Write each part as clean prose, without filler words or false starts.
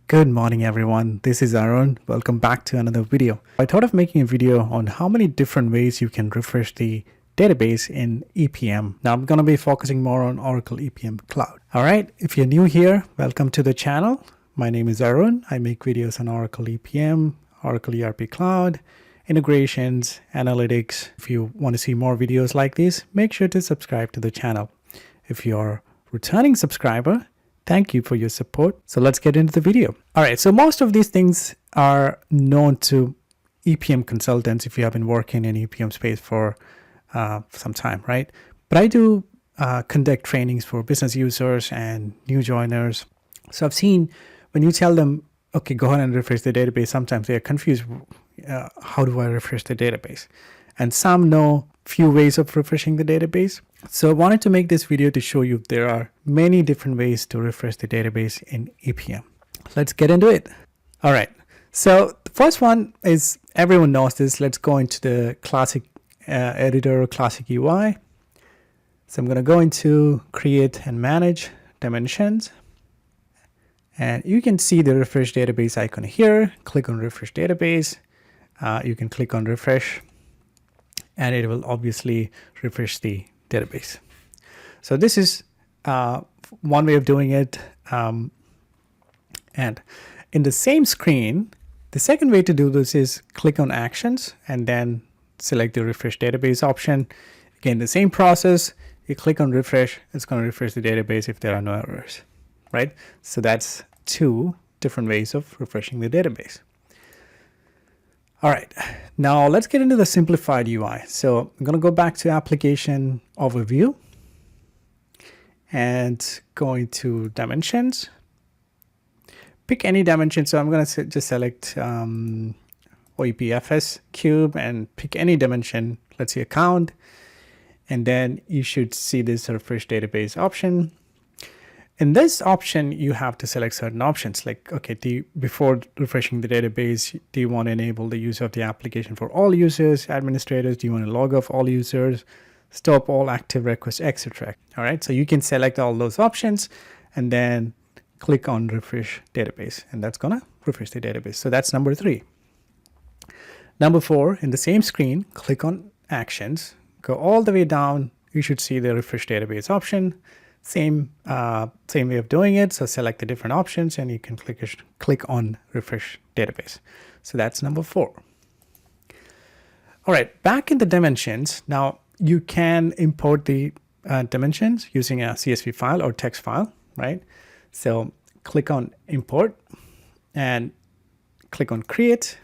Good morning everyone, this is Arun. Welcome back to another video. I thought of making a video on how many different ways you can refresh the database in EPM. Now I'm going to be focusing more on Oracle EPM Cloud. Alright, if you're new here, welcome to the channel. My name is Arun. I make videos on Oracle EPM, Oracle ERP Cloud, integrations, analytics. If you want to see more videos like these, make sure to subscribe to the channel. If you're a returning subscriber, thank you for your support. So let's get into the video. All right, so most of these things are known to EPM consultants if you have been working in EPM space for some time, right? But I do conduct trainings for business users and new joiners. So I've seen when you tell them, okay, go ahead and refresh the database, sometimes they're confused. How do I refresh the database? And some know few ways of refreshing the database. So I wanted to make this video to show you there are many different ways to refresh the database in EPM. Let's get into it. All right. So the first one is, everyone knows this. Let's go into the classic editor, classic UI. So I'm going to go into create and manage dimensions. And you can see the refresh database icon here. Click on refresh database. You can click on refresh, and it will obviously refresh the database. So this is one way of doing it. And in the same screen, the second way to do this is click on actions and then select the refresh database option. Again, the same process. You click on refresh, it's going to refresh the database if there are no errors, right? So that's two different ways of refreshing the database. All right, now let's get into the simplified UI. So I'm going to go back to application overview and go into dimensions. Pick any dimension. So I'm going to just select OEPFS cube and pick any dimension. Let's say account. And then you should see this refresh database option. In this option, you have to select certain options like, okay, before refreshing the database, do you want to enable the use of the application for all users, administrators? Do you want to log off all users, stop all active requests, etc.? All right, so you can select all those options and then click on refresh database, and that's going to refresh the database. So that's number 3. Number 4, in the same screen, click on actions, go all the way down. You should see the refresh database option. Same way of doing it. So select the different options and you can click on refresh database. So that's number 4. All right, back in the dimensions. Now you can import the dimensions using a CSV file or text file, right? So click on import and click on create.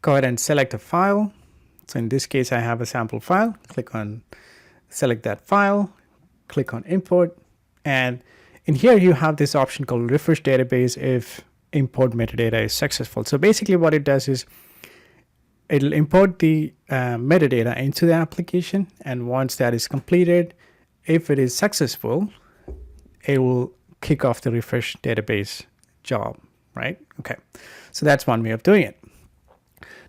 Go ahead and select a file. So in this case, I have a sample file. Click on select that file. Click on import, and in here you have this option called refresh database if import metadata is successful. So basically what it does is it'll import the metadata into the application, and once that is completed, if it is successful, it will kick off the refresh database job, right? Okay, so that's one way of doing it.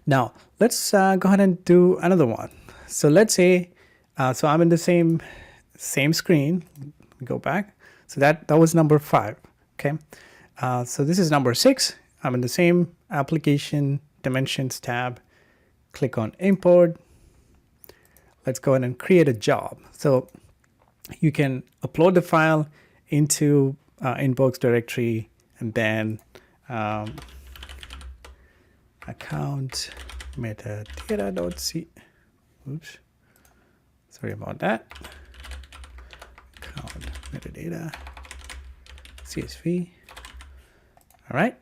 Now let's go ahead and do another one. So let's say so I'm in the same screen. Go back. So that was number 5. Okay. So this is number 6. I'm in the same application dimensions tab. Click on import. Let's go ahead and create a job. So you can upload the file into inbox directory and then account metadata.c. Oops. Sorry about that. Metadata CSV. All right,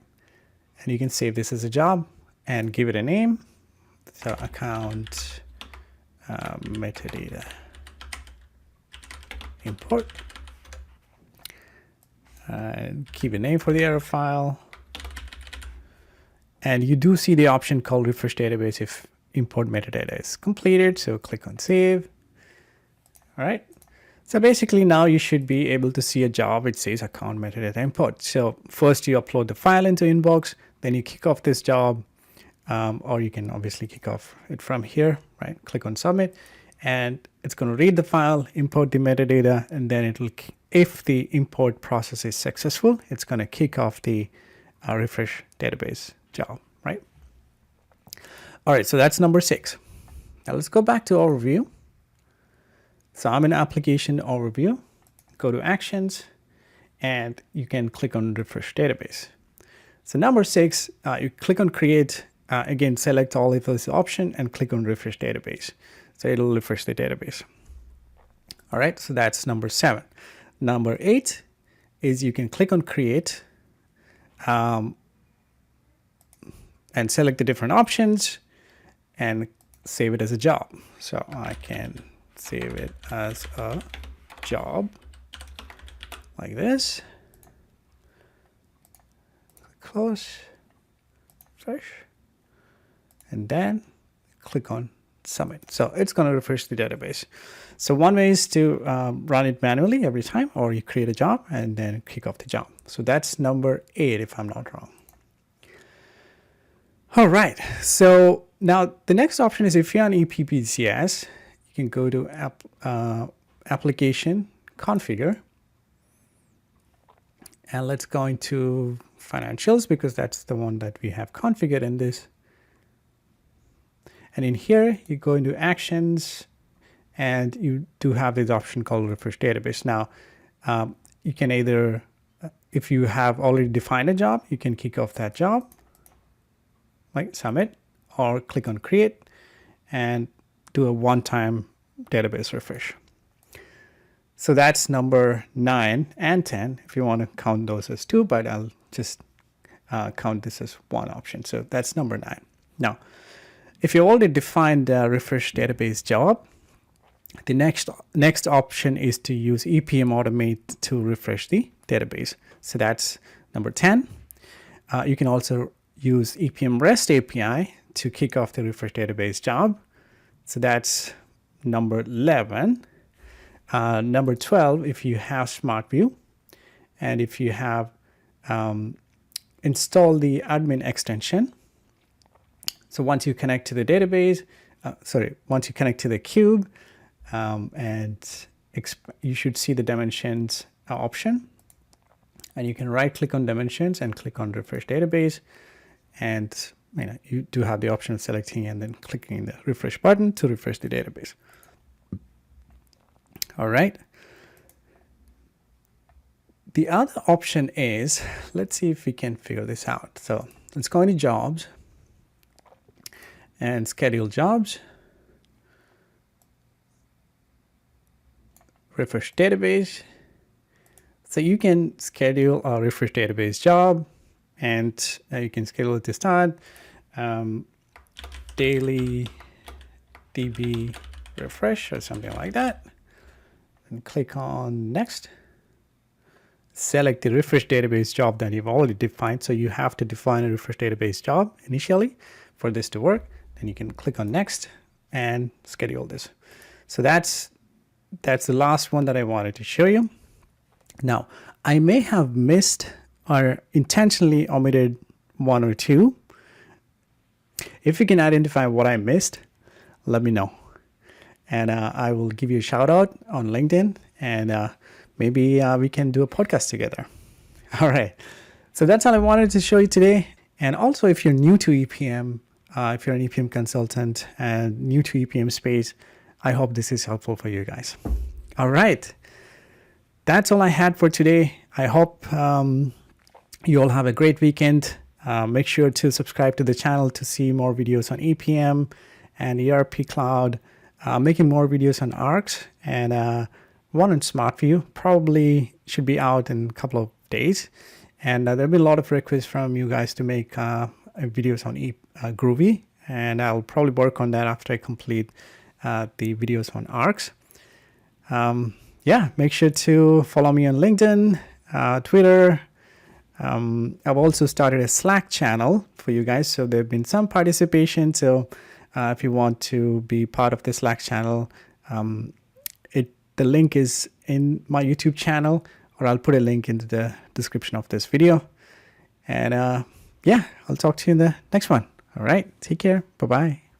and you can save this as a job and give it a name. So account metadata import, and keep a name for the error file. And you do see the option called refresh database if import metadata is completed. So click on save. All right. So basically now you should be able to see a job. It says account metadata import. So first you upload the file into inbox, then you kick off this job, or you can obviously kick off it from here, right? Click on submit, and it's going to read the file, import the metadata, and then it'll, if the import process is successful, it's going to kick off the refresh database job, right? All right, so that's number 6. Now let's go back to overview. So I'm in application overview, go to actions, and you can click on refresh database. So number 6, you click on create, again, select all of this option and click on refresh database. So it'll refresh the database. All right, so that's number 7. Number 8 is you can click on create and select the different options and save it as a job. So I can save it as a job like this. Close, refresh, and then click on submit. So it's going to refresh the database. So one way is to run it manually every time, or you create a job and then kick off the job. So that's number 8 if I'm not wrong. All right, so now the next option is if you're on ePPCS, you can go to application configure, and let's go into financials because that's the one that we have configured in this. And in here, you go into actions and you do have this option called refresh database. Now, you can either, if you have already defined a job, you can kick off that job, like submit, or click on create and do a one-time database refresh. So that's number 9 and 10 if you want to count those as 2, but I'll just count this as one option. So that's number 9. Now, if you already defined the refresh database job, the next option is to use EPM Automate to refresh the database. So that's number 10. You can also use EPM REST API to kick off the refresh database job. So that's number 11. Number 12, if you have Smart View, and if you have installed the admin extension. So once you connect to the database, once you connect to the cube, and you should see the dimensions option, and you can right click on dimensions and click on refresh database, and you do have the option of selecting and then clicking the refresh button to refresh the database. All right. The other option is, let's see if we can figure this out. So let's go into jobs and schedule jobs, refresh database. So you can schedule a refresh database job, and you can schedule it to start daily DB refresh or something like that, and click on next. Select the refresh database job that you've already defined. So you have to define a refresh database job initially for this to work. Then you can click on next and schedule this. So that's the last one that I wanted to show you. Now, I may have missed or intentionally omitted 1 or 2. If you can identify what I missed, let me know. And I will give you a shout out on LinkedIn, and maybe we can do a podcast together. All right. So that's all I wanted to show you today. And also, if you're new to EPM, if you're an EPM consultant and new to EPM space, I hope this is helpful for you guys. All right. That's all I had for today. I hope you all have a great weekend. Make sure to subscribe to the channel to see more videos on EPM and ERP Cloud, making more videos on ARCs, and one on Smart View. Probably should be out in a couple of days. And there'll be a lot of requests from you guys to make videos on Groovy, and I'll probably work on that after I complete the videos on ARCs. Yeah, make sure to follow me on LinkedIn, Twitter. I've also started a Slack channel for you guys, so there have been some participation. So if you want to be part of the Slack channel, the link is in my YouTube channel, or I'll put a link into the description of this video. And yeah, I'll talk to you in the next one. All right, take care. Bye-bye.